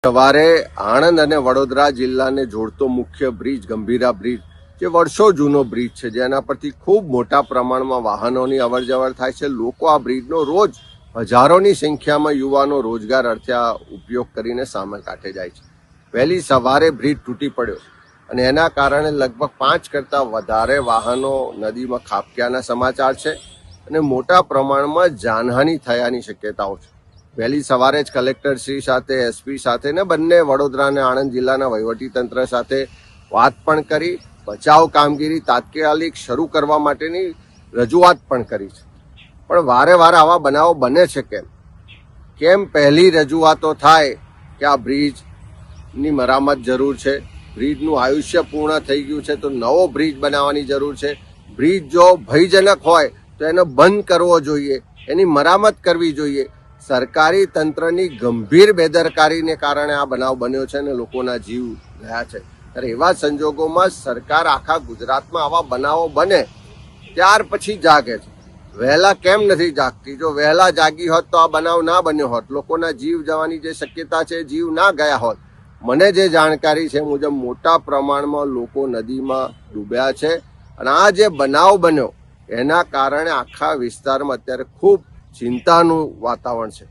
સવારે આણંદ અને વડોદરા જિલ્લાને જોડતો મુખ્ય બ્રિજ ગંભીરા બ્રિજ જે વર્ષો જૂનો બ્રિજ છે, જેના પરથી ખૂબ મોટા પ્રમાણમાં વાહનોની અવરજવર થાય છે. લોકો આ બ્રિજનો રોજ હજારોની સંખ્યામાં યુવાનો રોજગાર અર્થે આ ઉપયોગ કરીને સામે કાંઠે જાય છે. વહેલી સવારે બ્રિજ તૂટી પડ્યો અને એના કારણે લગભગ 5 કરતાં વધારે વાહનો નદીમાં ખાબક્યાના સમાચાર છે અને મોટા પ્રમાણમાં જાનહાનિ થયાની શક્યતાઓ છે. વહેલી સવારે જ કલેક્ટર શ્રી સાથે, એસપી સાથે ને બંને વડોદરા અને આણંદ જિલ્લાના વહીવટીતંત્ર સાથે વાત પણ કરી, બચાવ કામગીરી તાત્કાલિક શરૂ કરવા માટેની રજૂઆત પણ કરી છે. પણ વારે વારે આવા બનાવો બને છે કેમ? પહેલી રજૂઆતો થાય કે આ બ્રિજની મરામત જરૂર છે, બ્રિજનું આયુષ્ય પૂર્ણ થઈ ગયું છે તો નવો બ્રિજ બનાવવાની જરૂર છે. બ્રિજ જો ભયજનક હોય તો એને બંધ કરવો જોઈએ, એની મરામત કરવી જોઈએ. સરકારી તંત્રની ગંભીર બેદરકારીને કારણે આ બનાવ બન્યો છે અને લોકોના જીવ ગયા છે. ત્યારે એવા સંજોગોમાં સરકાર આખા ગુજરાતમાં આવા બનાવો બને ત્યાર પછી જાગે છે. વહેલા કેમ નથી જાગતી? જો વહેલા જાગી હોત તો આ બનાવ ના બન્યો હોત, લોકોના જીવ જવાની જે શક્યતા છે, જીવ ના ગયા હોત. મને જે જાણકારી છે મુજબ મોટા પ્રમાણમાં લોકો નદીમાં ડૂબ્યા છે અને આ જે બનાવ બન્યો એના કારણે આખા વિસ્તારમાં અત્યારે ખૂબ ચિંતાનું વાતાવરણ છે.